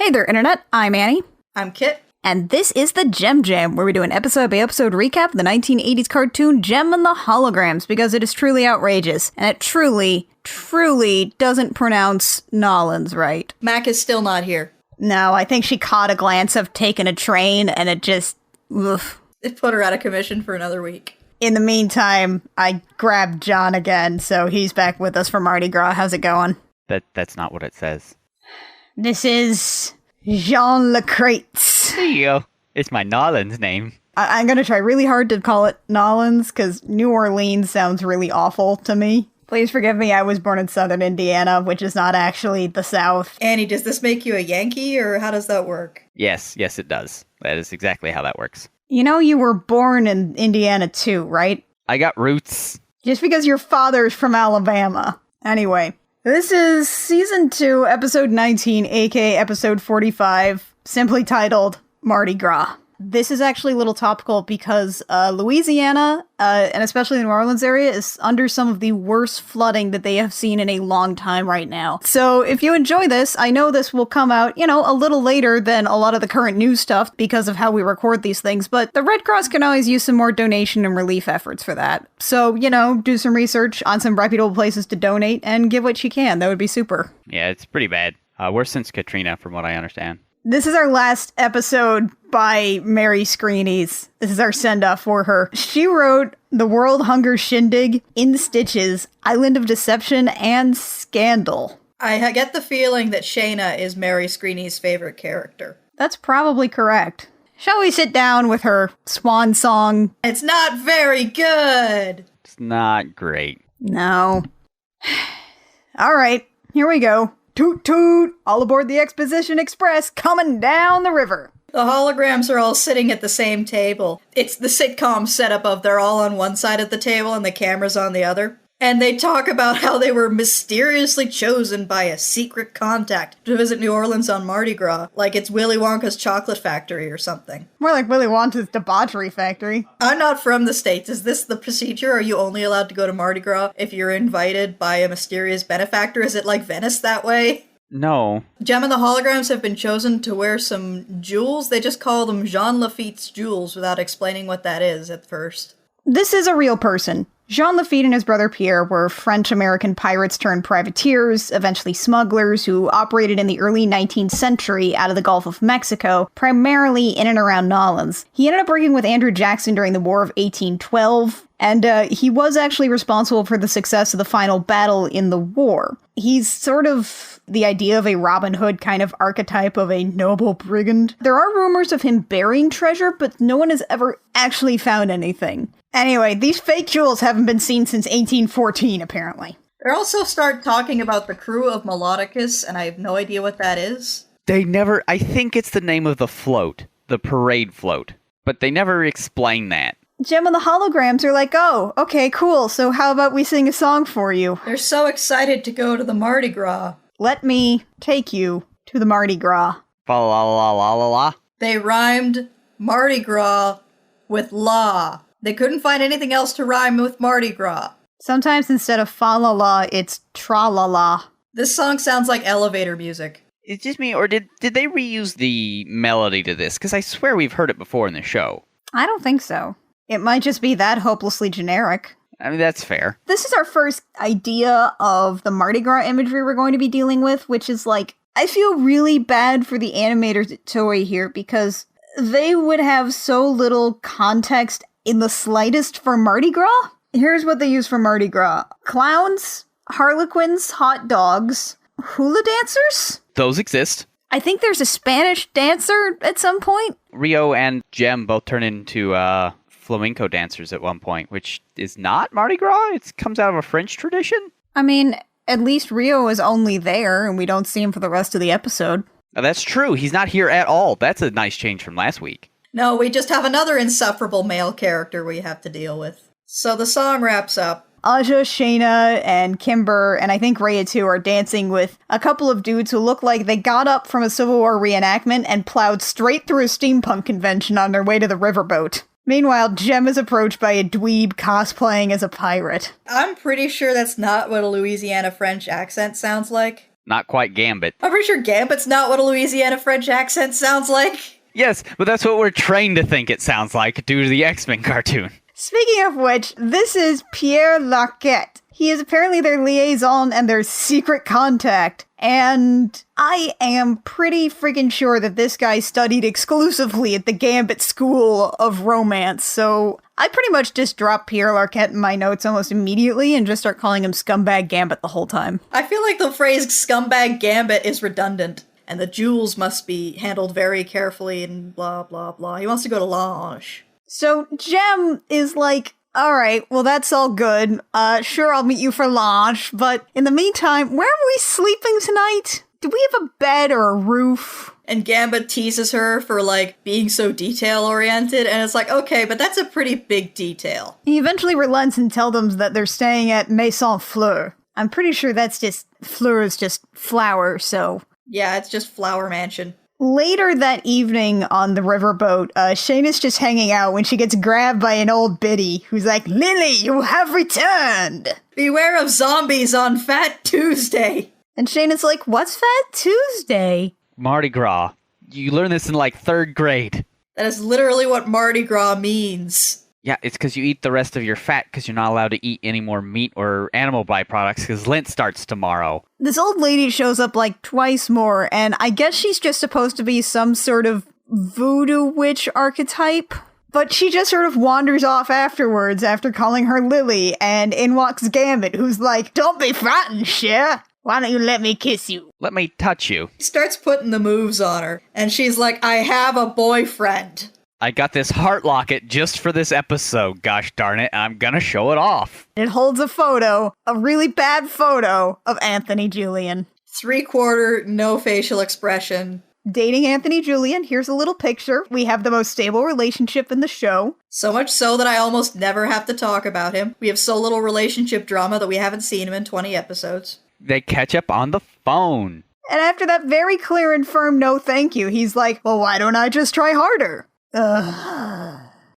Hey there, Internet. I'm Annie. I'm Kit. And this is the JEM Jam, where we do an episode-by-episode recap of the 1980s cartoon JEM and the Holograms, because it is truly outrageous, and it truly doesn't pronounce Nolans right. Mac is still not here. No, I think she caught a glance of taking a train, and it just... oof. It put her out of commission for another week. In the meantime, I grabbed John again, so he's back with us for Mardi Gras. How's it going? That's not what it says. This is Jean Lecrates. There you go. It's my Nolans name. I'm gonna try really hard to call it Nolans, because New Orleans sounds really awful to me. Please forgive me, I was born in southern Indiana, which is not actually the South. Annie, does this make you a Yankee, or how does that work? Yes, it does. That is exactly how that works. You know you were born in Indiana too, right? I got roots. Just because your father's from Alabama. Anyway, this is Season 2, Episode 19, aka Episode 45, simply titled Mardi Gras. This is actually a little topical because Louisiana, and especially the New Orleans area, is under some of the worst flooding that they have seen in a long time right now. So if you enjoy this, I know this will come out, a little later than a lot of the current news stuff because of how we record these things, but the Red Cross can always use some more donation and relief efforts for that. So, do some research on some reputable places to donate and give what you can. That would be super. Yeah, it's pretty bad. Worse since Katrina, from what I understand. This is our last episode by Mary Screeney's. This is our send-off for her. She wrote The World Hunger Shindig, In Stitches, Island of Deception, and Scandal. I get the feeling that Shayna is Mary Screeney's favorite character. That's probably correct. Shall we sit down with her swan song? It's not very good! It's not great. No. All right, here we go. Toot toot! All aboard the Exposition Express, coming down the river. The holograms are all sitting at the same table. It's the sitcom setup of they're all on one side of the table and the camera's on the other. And they talk about how they were mysteriously chosen by a secret contact to visit New Orleans on Mardi Gras, like it's Willy Wonka's chocolate factory or something. More like Willy Wonka's debauchery factory. I'm not from the States. Is this the procedure? Are you only allowed to go to Mardi Gras if you're invited by a mysterious benefactor? Is it like Venice that way? No. JEM and the Holograms have been chosen to wear some jewels. They just call them Jean Lafitte's jewels without explaining what that is at first. This is a real person. Jean Lafitte and his brother Pierre were French-American pirates turned privateers, eventually smugglers, who operated in the early 19th century out of the Gulf of Mexico, primarily in and around Nolans. He ended up working with Andrew Jackson during the War of 1812, and he was actually responsible for the success of the final battle in the war. He's sort of the idea of a Robin Hood kind of archetype of a noble brigand. There are rumors of him burying treasure, but no one has ever actually found anything. Anyway, these fake jewels haven't been seen since 1814, apparently. They also start talking about the crew of Melodicus, and I have no idea what that is. I think it's the name of the float, the parade float, but they never explain that. JEM and the Holograms are like, oh, okay, cool, so how about we sing a song for you? They're so excited to go to the Mardi Gras. Let me take you to the Mardi Gras. Fa la la la la la. They rhymed Mardi Gras with la. They couldn't find anything else to rhyme with Mardi Gras. Sometimes instead of fa-la-la, it's tra-la-la. This song sounds like elevator music. It's just me, or did they reuse the melody to this? Because I swear we've heard it before in the show. I don't think so. It might just be that hopelessly generic. I mean, that's fair. This is our first idea of the Mardi Gras imagery we're going to be dealing with, which is like, I feel really bad for the animators at Toei here because they would have so little context in the slightest for Mardi Gras. Here's what they use for Mardi Gras. Clowns, harlequins, hot dogs, hula dancers? Those exist. I think there's a Spanish dancer at some point. Rio and JEM both turn into flamenco dancers at one point, which is not Mardi Gras. It comes out of a French tradition. I mean, at least Rio is only there, and we don't see him for the rest of the episode. Now, that's true. He's not here at all. That's a nice change from last week. No, we just have another insufferable male character we have to deal with. So the song wraps up. Aja, Shayna, and Kimber, and I think Rhea too, are dancing with a couple of dudes who look like they got up from a Civil War reenactment and plowed straight through a steampunk convention on their way to the riverboat. Meanwhile, JEM is approached by a dweeb cosplaying as a pirate. I'm pretty sure that's not what a Louisiana French accent sounds like. Not quite Gambit. I'm pretty sure Gambit's not what a Louisiana French accent sounds like. Yes, but that's what we're trained to think it sounds like due to the X-Men cartoon. Speaking of which, this is Pierre Laquette. He is apparently their liaison and their secret contact. And I am pretty freaking sure that this guy studied exclusively at the Gambit School of Romance, so I pretty much just drop Pierre Larquette in my notes almost immediately and just start calling him Scumbag Gambit the whole time. I feel like the phrase Scumbag Gambit is redundant, and the jewels must be handled very carefully and blah blah blah. He wants to go to Lange. So JEM is like, alright, well that's all good. Sure, I'll meet you for lunch, but in the meantime, where are we sleeping tonight? Do we have a bed or a roof? And Gambit teases her for, like, being so detail-oriented, and it's like, okay, but that's a pretty big detail. He eventually relents and tells them that they're staying at Maison Fleur. I'm pretty sure that's just, Fleur is just flower, so... Yeah, it's just Flower Mansion. Later that evening on the riverboat, Shayna's just hanging out when she gets grabbed by an old biddy who's like, Lily, you have returned! Beware of zombies on Fat Tuesday! And Shayna's like, what's Fat Tuesday? Mardi Gras. You learn this in like 3rd grade. That is literally what Mardi Gras means. Yeah, it's because you eat the rest of your fat because you're not allowed to eat any more meat or animal byproducts because Lent starts tomorrow. This old lady shows up like twice more, and I guess she's just supposed to be some sort of voodoo witch archetype. But she just sort of wanders off afterwards after calling her Lily, and in walks Gambit, who's like, don't be frightened, Cher. Why don't you let me kiss you? Let me touch you. He starts putting the moves on her, and she's like, I have a boyfriend. I got this heart locket just for this episode, gosh darn it, and I'm gonna show it off. It holds a photo, a really bad photo, of Anthony Julian. 3/4, no facial expression. Dating Anthony Julian, here's a little picture. We have the most stable relationship in the show. So much so that I almost never have to talk about him. We have so little relationship drama that we haven't seen him in 20 episodes. They catch up on the phone. And after that very clear and firm no thank you, he's like, well, why don't I just try harder?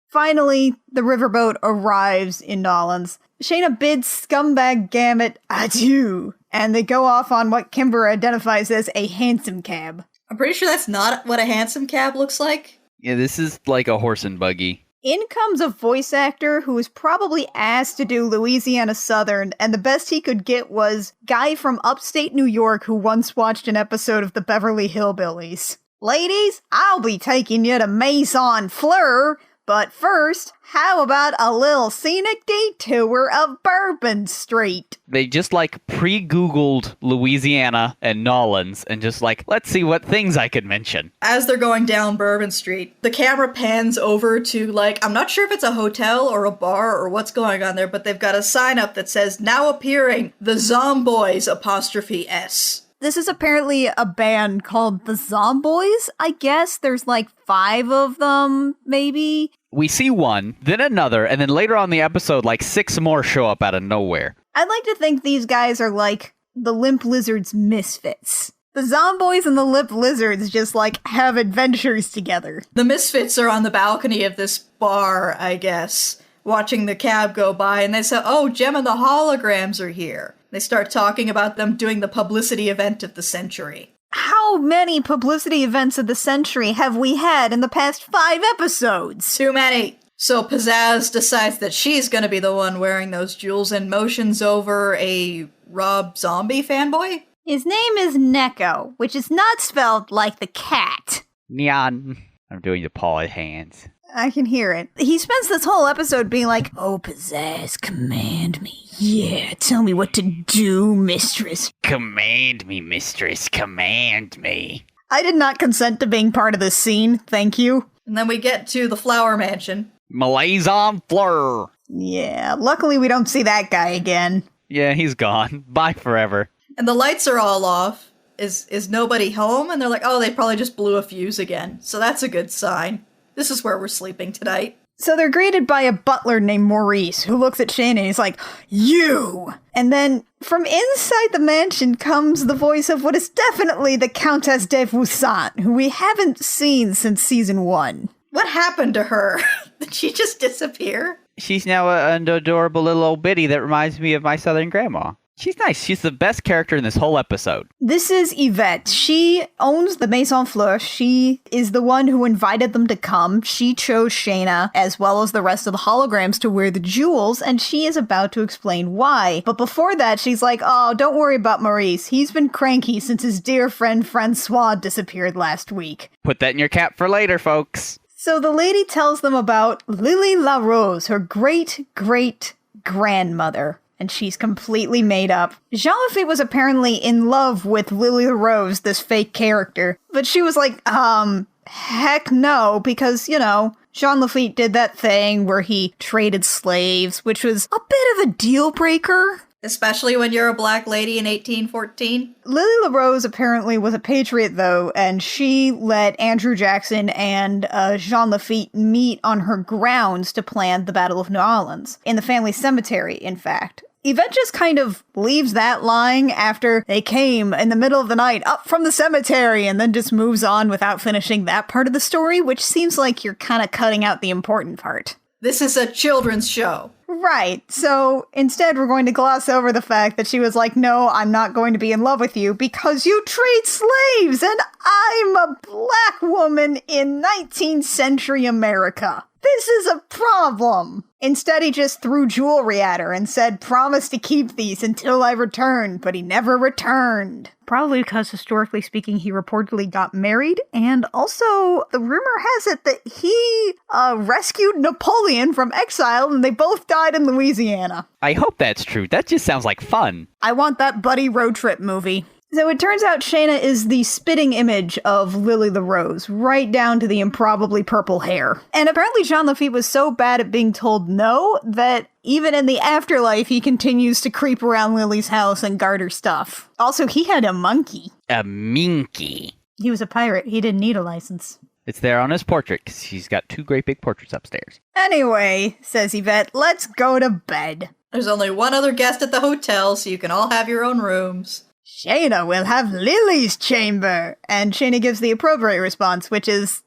Finally, the riverboat arrives in Nolans. Shayna bids Scumbag Gambit adieu, and they go off on what Kimber identifies as a hansom cab. I'm pretty sure that's not what a hansom cab looks like. Yeah, this is like a horse and buggy. In comes a voice actor who was probably asked to do Louisiana Southern, and the best he could get was guy from upstate New York who once watched an episode of the Beverly Hillbillies. Ladies, I'll be taking you to Maison Fleur, but first, how about a little scenic detour of Bourbon Street? They just like pre-Googled Louisiana and Nolans and just like, let's see what things I could mention. As they're going down Bourbon Street, the camera pans over to, like, I'm not sure if it's a hotel or a bar or what's going on there, but they've got a sign up that says, now appearing, the Zomboys 'S. This is apparently a band called the Zomboys, I guess. There's like 5 of them, maybe. We see one, then another, and then later on in the episode, like 6 more show up out of nowhere. I'd like to think these guys are like the Limp Lizards misfits. The Zomboys and the Limp Lizards just like have adventures together. The misfits are on the balcony of this bar, I guess, watching the cab go by, and they say, oh, Jem and the Holograms are here. They start talking about them doing the publicity event of the century. How many publicity events of the century have we had in the past 5 episodes? Too many. So Pizzazz decides that she's gonna be the one wearing those jewels and motions over a Rob Zombie fanboy? His name is Neko, which is not spelled like the cat. Neon. I'm doing the paw hands. I can hear it. He spends this whole episode being like, oh, Pizzazz, command me. Yeah, tell me what to do, mistress. Command me, mistress, command me. I did not consent to being part of this scene, thank you. And then we get to the Flower Mansion. Maison Fleur. Yeah, luckily we don't see that guy again. Yeah, he's gone. Bye forever. And the lights are all off. Is nobody home? And they're like, oh, they probably just blew a fuse again. So that's a good sign. This is where we're sleeping tonight. So they're greeted by a butler named Maurice, who looks at Shane and he's like, you! And then from inside the mansion comes the voice of what is definitely the Countess de Voussaint, who we haven't seen since season 1. What happened to her? Did she just disappear? She's now an adorable little old biddy that reminds me of my southern grandma. She's nice. She's the best character in this whole episode. This is Yvette. She owns the Maison Fleur. She is the one who invited them to come. She chose Shayna, as well as the rest of the holograms, to wear the jewels, and she is about to explain why. But before that, she's like, oh, don't worry about Maurice. He's been cranky since his dear friend Francois disappeared last week. Put that in your cap for later, folks. So the lady tells them about Lily LaRose, her great-great-grandmother. And she's completely made up. Jean Lafitte was apparently in love with Lily LaRose, this fake character. But she was like, heck no, because, Jean Lafitte did that thing where he traded slaves, which was a bit of a deal breaker. Especially when you're a black lady in 1814. Lily LaRose apparently was a patriot, though, and she let Andrew Jackson and Jean Lafitte meet on her grounds to plan the Battle of New Orleans, in the family cemetery, in fact. Yvette just kind of leaves that lying after they came in the middle of the night up from the cemetery and then just moves on without finishing that part of the story, which seems like you're kind of cutting out the important part. This is a children's show. Right. So instead, we're going to gloss over the fact that she was like, no, I'm not going to be in love with you because you trade slaves and I'm a black woman in 19th century America. This is a problem. Instead, he just threw jewelry at her and said, promise to keep these until I return, but he never returned. Probably because, historically speaking, he reportedly got married, and also, the rumor has it that he rescued Napoleon from exile, and they both died in Louisiana. I hope that's true. That just sounds like fun. I want that buddy road trip movie. So it turns out Shayna is the spitting image of Lily LaRose, right down to the improbably purple hair. And apparently Jean Lafitte was so bad at being told no that even in the afterlife he continues to creep around Lily's house and guard her stuff. Also, he had a monkey. A minky. He was a pirate. He didn't need a license. It's there on his portrait, because he's got two great big portraits upstairs. Anyway, says Yvette, let's go to bed. There's only one other guest at the hotel, so you can all have your own rooms. Shayna will have Lily's chamber. And Shayna gives the appropriate response, which is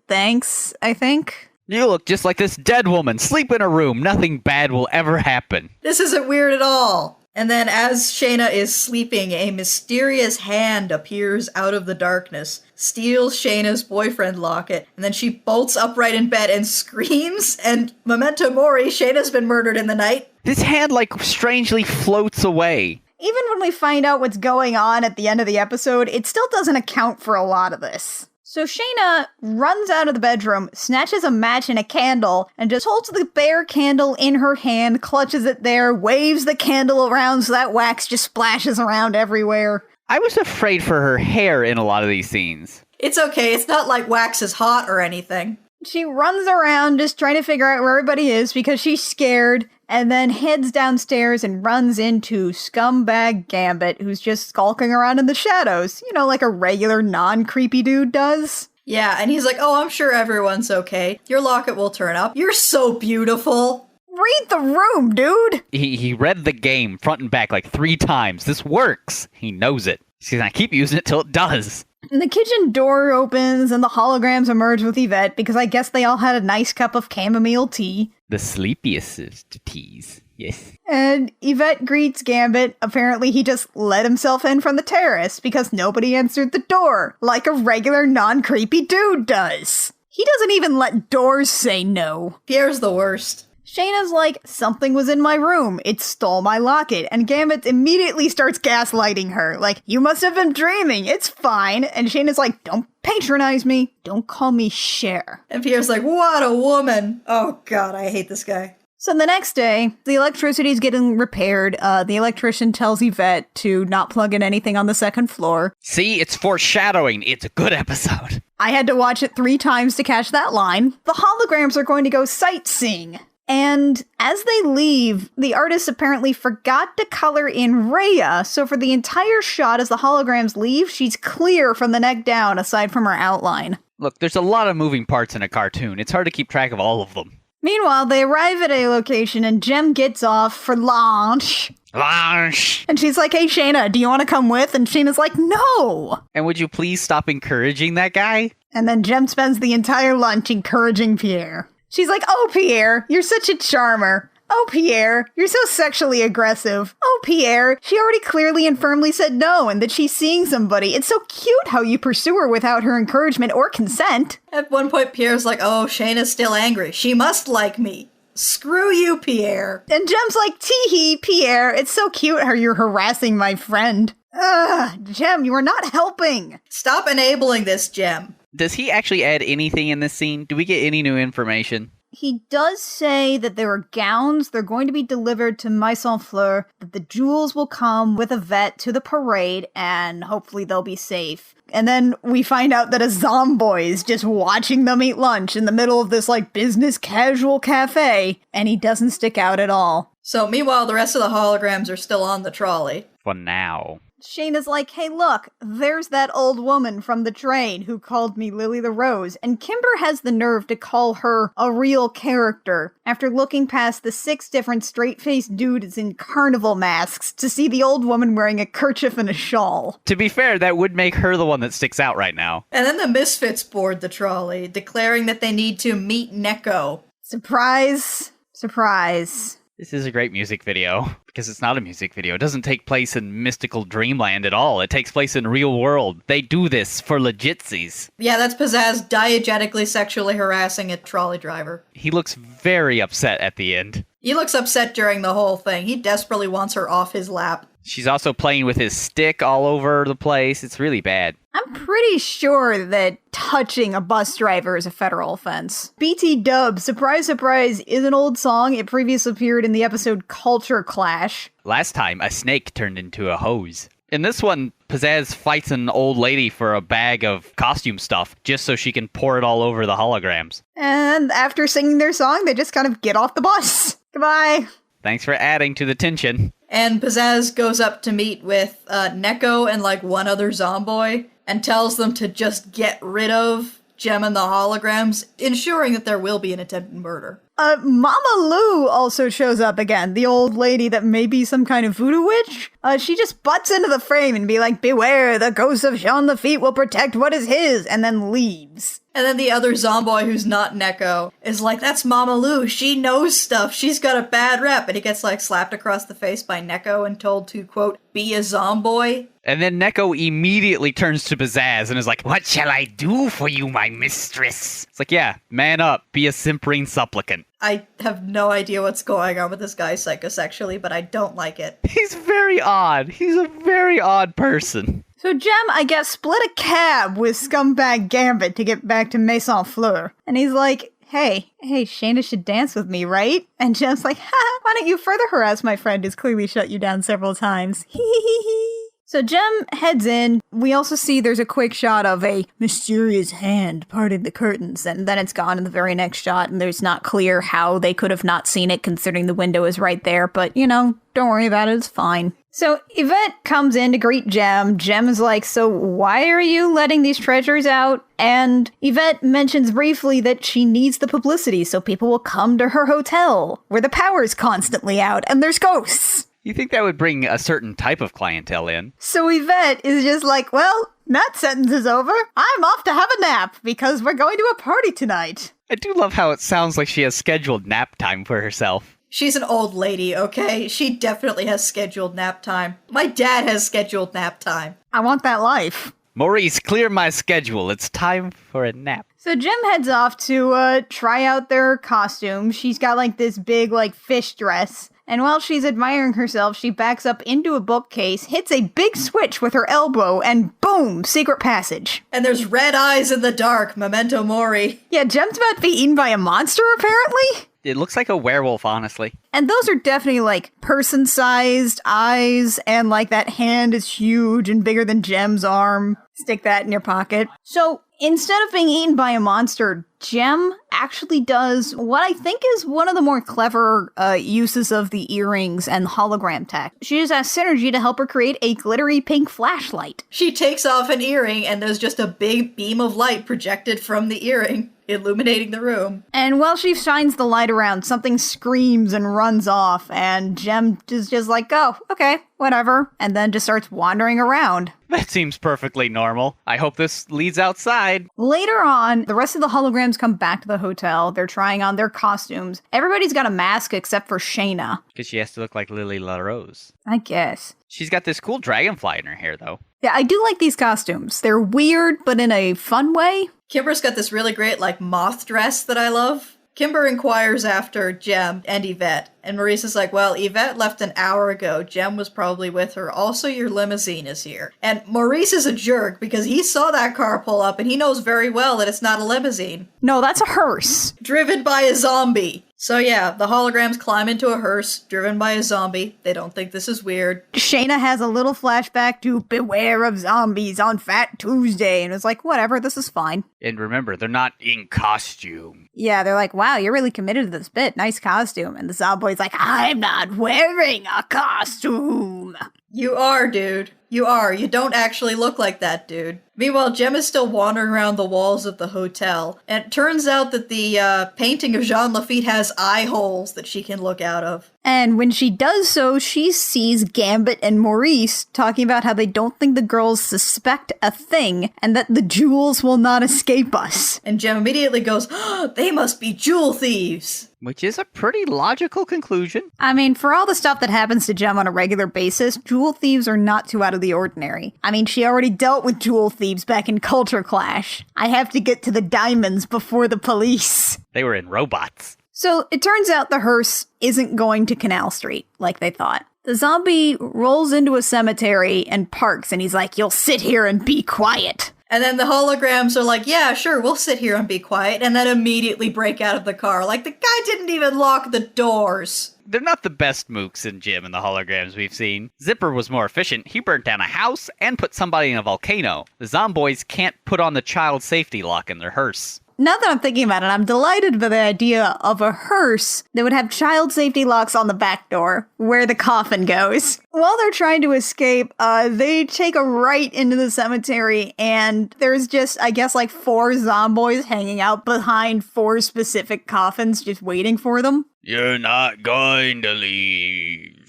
thanks, I think. You look just like this dead woman. Sleep in a room. Nothing bad will ever happen. This isn't weird at all. And then as Shayna is sleeping, a mysterious hand appears out of the darkness, steals Shayna's boyfriend locket, and then she bolts upright in bed and screams, and memento mori, Shayna's been murdered in the night. This hand, strangely floats away. Even when we find out what's going on at the end of the episode, it still doesn't account for a lot of this. So Shayna runs out of the bedroom, snatches a match and a candle, and just holds the bare candle in her hand, clutches it there, waves the candle around so that wax just splashes around everywhere. I was afraid for her hair in a lot of these scenes. It's okay, it's not like wax is hot or anything. She runs around just trying to figure out where everybody is because she's scared, and then heads downstairs and runs into scumbag Gambit, who's just skulking around in the shadows, like a regular non-creepy dude does. Yeah, and he's like, oh, I'm sure everyone's okay. Your locket will turn up. You're so beautiful. Read the room, dude! He read the game front and back 3 times. This works. He knows it. He's gonna keep using it till it does. And the kitchen door opens and the holograms emerge with Yvette because I guess they all had a nice cup of chamomile tea. The sleepiest of teas, yes. And Yvette greets Gambit. Apparently he just let himself in from the terrace because nobody answered the door, like a regular non-creepy dude does. He doesn't even let doors say no. Pierre's the worst. Shayna's like, something was in my room. It stole my locket. And Gambit immediately starts gaslighting her. Like, you must have been dreaming. It's fine. And Shayna's like, don't patronize me. Don't call me Cher. And Pierre's like, what a woman. Oh, God, I hate this guy. So the next day, the electricity's getting repaired. The electrician tells Yvette to not plug in anything on the second floor. See, it's foreshadowing. It's a good episode. I had to watch it 3 times to catch that line. The holograms are going to go sightseeing. And as they leave, the artist apparently forgot to color in Rhea, so for the entire shot as the holograms leave, she's clear from the neck down aside from her outline. Look, there's a lot of moving parts in a cartoon. It's hard to keep track of all of them. Meanwhile, they arrive at a location and JEM gets off for lunch. Lunch! And she's like, hey, Shayna, do you want to come with? And Shayna's like, no! And would you please stop encouraging that guy? And then JEM spends the entire lunch encouraging Pierre. She's like, oh, Pierre, you're such a charmer. Oh, Pierre, you're so sexually aggressive. Oh, Pierre, she already clearly and firmly said no and that she's seeing somebody. It's so cute how you pursue her without her encouragement or consent. At one point, Pierre's like, oh, Shayna's still angry. She must like me. Screw you, Pierre. And Jem's like, tee-hee, Pierre, it's so cute how you're harassing my friend. Ugh, Jem, you are not helping. Stop enabling this, Jem. Does he actually add anything in this scene? Do we get any new information? He does say that there are gowns, they're going to be delivered to Maison Fleur, that the jewels will come with a vet to the parade, and hopefully they'll be safe. And then we find out that a zomboy is just watching them eat lunch in the middle of this, like, business casual cafe, and he doesn't stick out at all. So meanwhile, the rest of the holograms are still on the trolley. For now. Shayna's like, hey look, there's that old woman from the train who called me Lily the Rose, and Kimber has the nerve to call her a real character, after looking past the 6 different straight-faced dudes in carnival masks to see the old woman wearing a kerchief and a shawl. To be fair, that would make her the one that sticks out right now. And then the Misfits board the trolley, declaring that they need to meet Neko. Surprise, surprise. This is a great music video, because it's not a music video. It doesn't take place in mystical dreamland at all. It takes place in real world. They do this for legitsies. Yeah, that's Pizzazz diegetically sexually harassing a trolley driver. He looks very upset at the end. He looks upset during the whole thing. He desperately wants her off his lap. She's also playing with his stick all over the place. It's really bad. I'm pretty sure that touching a bus driver is a federal offense. BT Dub, surprise, surprise, is an old song. It previously appeared in the episode Culture Clash. Last time, a snake turned into a hose. In this one, Pizzazz fights an old lady for a bag of costume stuff, just so she can pour it all over the holograms. And after singing their song, they just kind of get off the bus. Goodbye. Thanks for adding to the tension. And Pizzazz goes up to meet with Neko and like one other zomboy and tells them to just get rid of Jem and the holograms, ensuring that there will be an attempted murder. Mama Lou also shows up again, the old lady that may be some kind of voodoo witch. She just butts into the frame and be like, beware, the ghost of Jean Lafitte will protect what is his, and then leaves. And then the other zomboy who's not Neko is like, that's Mama Lou, she knows stuff, she's got a bad rep. And he gets like slapped across the face by Neko and told to, quote, be a zomboy. And then Neko immediately turns to Pizzazz and is like, what shall I do for you, my mistress? It's like, yeah, man up, be a simpering supplicant. I have no idea what's going on with this guy psychosexually, but I don't like it. He's very odd. He's a very odd person. So Jem, I guess, split a cab with Scumbag Gambit to get back to Maison Fleur. And he's like, hey, Shayna should dance with me, right? And Jem's like, ha, why don't you further harass my friend who's clearly shut you down several times? Hee hee hee. So Jem heads in. We also see there's a quick shot of a mysterious hand parting the curtains, and then it's gone in the very next shot, and there's not clear how they could have not seen it considering the window is right there, but, you know, don't worry about it, it's fine. So Yvette comes in to greet Jem. Jem is like, so why are you letting these treasures out? And Yvette mentions briefly that she needs the publicity so people will come to her hotel, where the power's constantly out and there's ghosts. You think that would bring a certain type of clientele in? So Yvette is just like, well, that sentence is over. I'm off to have a nap because we're going to a party tonight. I do love how it sounds like she has scheduled nap time for herself. She's an old lady, okay? She definitely has scheduled nap time. My dad has scheduled nap time. I want that life. Maurice, clear my schedule. It's time for a nap. So Jem heads off to try out their costume. She's got like this big like fish dress. And while she's admiring herself, she backs up into a bookcase, hits a big switch with her elbow, and boom, secret passage. And there's red eyes in the dark, memento mori. Yeah, Jem's about to be eaten by a monster, apparently. It looks like a werewolf, honestly. And those are definitely, like, person-sized eyes, and, like, that hand is huge and bigger than Jem's arm. Stick that in your pocket. So, instead of being eaten by a monster, Jem actually does what I think is one of the more clever uses of the earrings and hologram tech. She just asks Synergy to help her create a glittery pink flashlight. She takes off an earring, and there's just a big beam of light projected from the earring, illuminating the room. And while she shines the light around, something screams and runs off, and Jem is just like, oh, okay, whatever, and then just starts wandering around. That seems perfectly normal. I hope this leads outside. Later on, the rest of the holograms come back to the hotel. They're trying on their costumes. Everybody's got a mask except for Shayna. Because she has to look like Lily LaRose. I guess. She's got this cool dragonfly in her hair, though. Yeah, I do like these costumes. They're weird, but in a fun way. Kimber's got this really great, moth dress that I love. Kimber inquires after Jem and Yvette, and Maurice is like, well, Yvette left an hour ago. Jem was probably with her. Also, your limousine is here. And Maurice is a jerk because he saw that car pull up and he knows very well that it's not a limousine. No, that's a hearse. Driven by a zombie. So yeah, the holograms climb into a hearse, driven by a zombie. They don't think this is weird. Shayna has a little flashback to beware of zombies on Fat Tuesday, and it's like, whatever, this is fine. And remember, they're not in costume. Yeah, they're like, wow, you're really committed to this bit. Nice costume. And the zombie's like, I'm not wearing a costume. You are, dude. You are. You don't actually look like that, dude. Meanwhile, Jem is still wandering around the walls of the hotel, and it turns out that the painting of Jean Lafitte has eye holes that she can look out of. And when she does so, she sees Gambit and Maurice talking about how they don't think the girls suspect a thing, and that the jewels will not escape us. And Jem immediately goes, oh, they must be jewel thieves! Which is a pretty logical conclusion. I mean, for all the stuff that happens to Jem on a regular basis, jewel thieves are not too out of the ordinary. I mean, she already dealt with jewel thieves back in Culture Clash. I have to get to the diamonds before the police. They were in robots. So it turns out the hearse isn't going to Canal Street like they thought. The zombie rolls into a cemetery and parks, and he's like, you'll sit here and be quiet. And then the holograms are like, yeah, sure, we'll sit here and be quiet, and then immediately break out of the car. Like, the guy didn't even lock the doors. They're not the best mooks in JEM and the holograms we've seen. Zipper was more efficient. He burnt down a house and put somebody in a volcano. The zomboys can't put on the child safety lock in their hearse. Now that I'm thinking about it, I'm delighted by the idea of a hearse that would have child safety locks on the back door, where the coffin goes. While they're trying to escape, they take a right into the cemetery, and there's just, I guess, 4 zomboys hanging out behind 4 specific coffins, just waiting for them. You're not going to leave.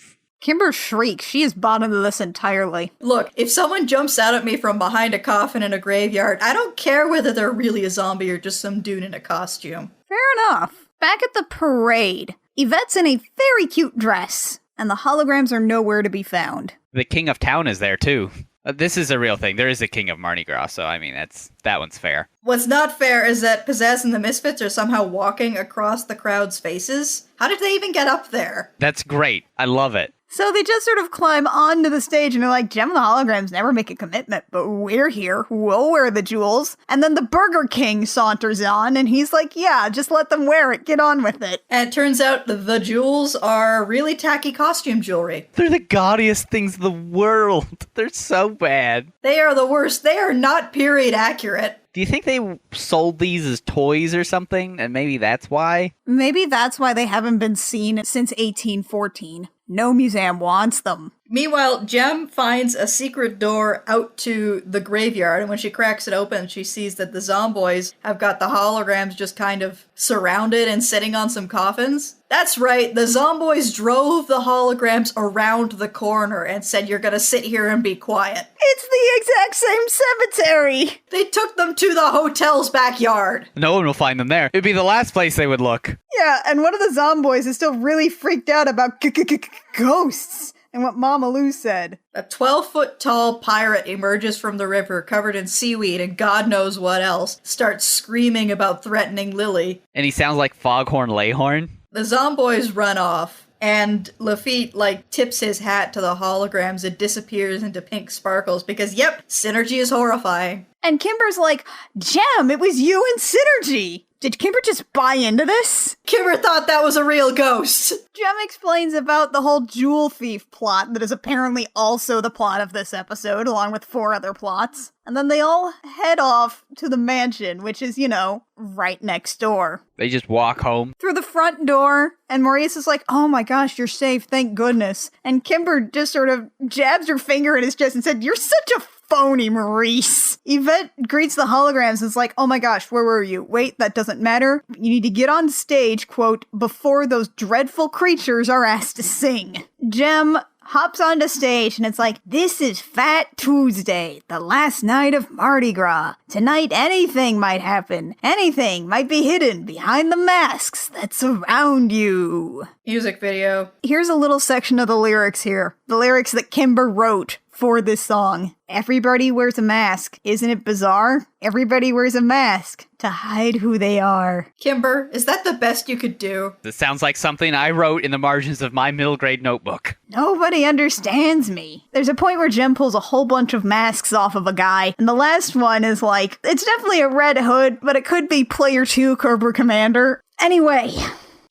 Kimber shrieks. She is bought into this entirely. Look, if someone jumps out at me from behind a coffin in a graveyard, I don't care whether they're really a zombie or just some dude in a costume. Fair enough. Back at the parade, Yvette's in a very cute dress, and the holograms are nowhere to be found. The king of town is there, too. This is a real thing. There is a king of Mardi Gras, so I mean, that one's fair. What's not fair is that Pizzazz and the Misfits are somehow walking across the crowd's faces. How did they even get up there? That's great. I love it. So they just sort of climb onto the stage and they're like, JEM and the holograms never make a commitment, but we're here. We'll wear the jewels. And then the Burger King saunters on and he's like, yeah, just let them wear it. Get on with it. And it turns out the jewels are really tacky costume jewelry. They're the gaudiest things in the world. They're so bad. They are the worst. They are not period accurate. Do you think they sold these as toys or something? And maybe that's why? Maybe that's why they haven't been seen since 1814. No museum wants them. Meanwhile, Jem finds a secret door out to the graveyard, and when she cracks it open, she sees that the zomboys have got the holograms just kind of surrounded and sitting on some coffins. That's right, the zomboys drove the holograms around the corner and said, you're gonna sit here and be quiet. It's the exact same cemetery! They took them to the hotel's backyard. No one will find them there. It'd be the last place they would look. Yeah, and one of the zomboys is still really freaked out about ghosts. And what Mama Lou said. A 12-foot-tall pirate emerges from the river covered in seaweed and God knows what else, starts screaming about threatening Lily. And he sounds like Foghorn Leghorn. The zomboys run off, and Lafitte, tips his hat to the holograms and disappears into pink sparkles because, yep, Synergy is horrifying. And Kimber's like, JEM, it was you and Synergy! Did Kimber just buy into this? Kimber thought that was a real ghost. JEM explains about the whole jewel thief plot that is apparently also the plot of this episode, along with 4 other plots. And then they all head off to the mansion, which is, right next door. They just walk home. Through the front door, and Maurice is like, oh my gosh, you're safe, thank goodness. And Kimber just sort of jabs her finger in his chest and said, you're such a phony, Maurice. Yvette greets the holograms and is like, oh my gosh, where were you? Wait, that doesn't matter. You need to get on stage, quote, before those dreadful creatures are asked to sing. JEM hops onto stage and it's like, this is Fat Tuesday, the last night of Mardi Gras. Tonight anything might happen. Anything might be hidden behind the masks that surround you. Music video. Here's a little section of the lyrics here. The lyrics that Kimber wrote for this song. Everybody wears a mask. Isn't it bizarre? Everybody wears a mask to hide who they are. Kimber, is that the best you could do? This sounds like something I wrote in the margins of my middle grade notebook. Nobody understands me. There's a point where Jem pulls a whole bunch of masks off of a guy, and the last one is like, it's definitely a Red Hood, but it could be Player 2 Cobra Commander. Anyway,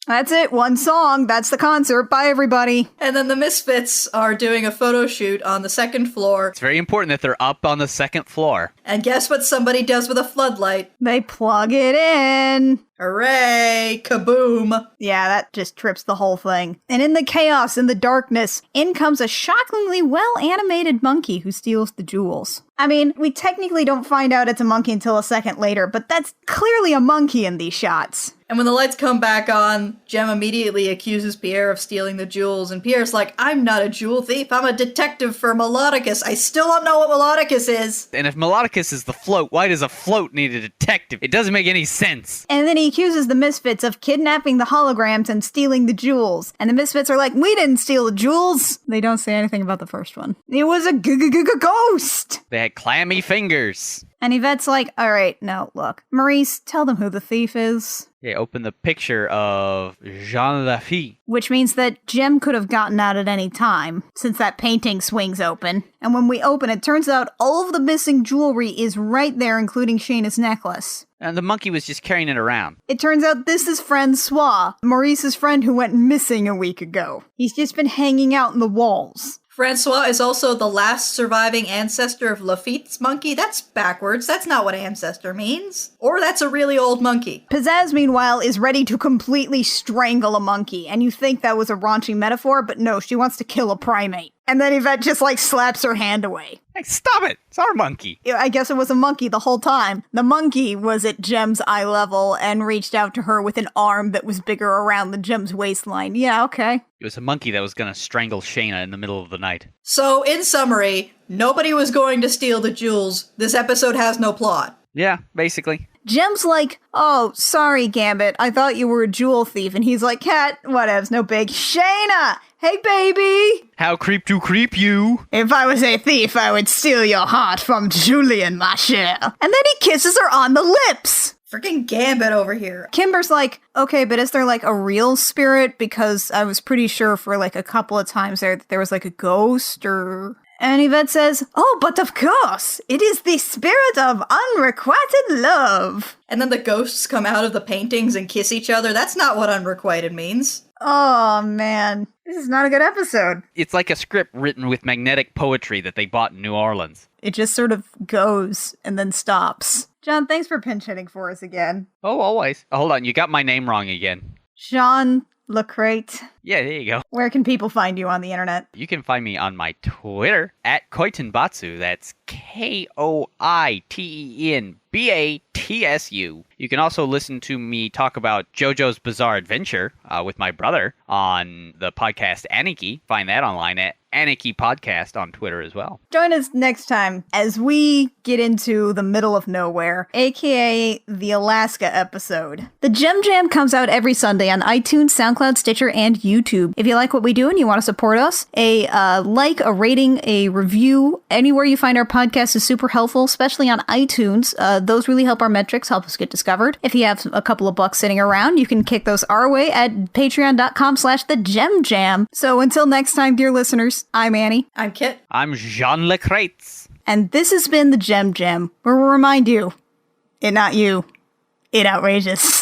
that's it. One song. That's the concert. Bye, everybody. And then the Misfits are doing a photo shoot on the second floor. It's very important that they're up on the second floor. And guess what somebody does with a floodlight? They plug it in. Hooray! Kaboom! Yeah, that just trips the whole thing. And in the chaos, in the darkness, in comes a shockingly well-animated monkey who steals the jewels. I mean, we technically don't find out it's a monkey until a second later, but that's clearly a monkey in these shots. And when the lights come back on, Jem immediately accuses Pierre of stealing the jewels, and Pierre's like, I'm not a jewel thief, I'm a detective for Melodicus. I still don't know what Melodicus is. And if Melodicus is the float, why does a float need a detective? It doesn't make any sense. And then he accuses the Misfits of kidnapping the holograms and stealing the jewels. And the Misfits are like, we didn't steal the jewels. They don't say anything about the first one. It was a ghost. They had clammy fingers. And Yvette's like, all right, no, look. Maurice, tell them who the thief is. They open the picture of Jean Lafitte. Which means that Jem could have gotten out at any time, since that painting swings open. And when we open, it turns out all of the missing jewelry is right there, including Shayna's necklace. And the monkey was just carrying it around. It turns out this is Francois, Maurice's friend who went missing a week ago. He's just been hanging out in the walls. Francois is also the last surviving ancestor of Lafitte's monkey. That's backwards. That's not what ancestor means. Or that's a really old monkey. Pizzazz, meanwhile, is ready to completely strangle a monkey, and you think that was a raunchy metaphor, but no, she wants to kill a primate. And then Yvette just, slaps her hand away. Hey, stop it! It's our monkey. I guess it was a monkey the whole time. The monkey was at Jem's eye level and reached out to her with an arm that was bigger around the Jem's waistline. Yeah, okay. It was a monkey that was gonna strangle Shayna in the middle of the night. So, in summary, nobody was going to steal the jewels. This episode has no plot. Yeah, basically. Jem's like, oh, sorry, Gambit. I thought you were a jewel thief. And he's like, Cat, whatevs, no big. Shayna! Hey, baby! How creep to creep you? If I was a thief, I would steal your heart from Julian, ma chère. And then he kisses her on the lips! Freaking Gambit over here. Kimber's like, okay, but is there a real spirit? Because I was pretty sure for a couple of times there that there was a ghost or... And Yvette says, oh, but of course, it is the spirit of unrequited love. And then the ghosts come out of the paintings and kiss each other. That's not what unrequited means. Oh, man. This is not a good episode. It's like a script written with magnetic poetry that they bought in New Orleans. It just sort of goes and then stops. John, thanks for pinch hitting for us again. Oh, always. Oh, hold on, you got my name wrong again. Jean Lecrate. Yeah, there you go. Where can people find you on the internet? You can find me on my Twitter at Koitenbatsu. That's KOITENBATSU. You can also listen to me talk about JoJo's Bizarre Adventure with my brother on the podcast Aniki. Find that online at Aniki Podcast on Twitter as well. Join us next time as we get into the middle of nowhere, aka the Alaska episode. The Gem Jam comes out every Sunday on iTunes, SoundCloud, Stitcher, and YouTube. If you like what we do and you want to support us, a rating, a review, anywhere you find our podcast is super helpful, especially on iTunes. Those really help our metrics, help us get discovered. If you have a couple of bucks sitting around, you can kick those our way at patreon.com/thegemmjam. So until next time, dear listeners, I'm Annie. I'm Kit. I'm Jean Lecrates. And this has been the Gem Jam, where we'll remind you, it not you, it outrageous.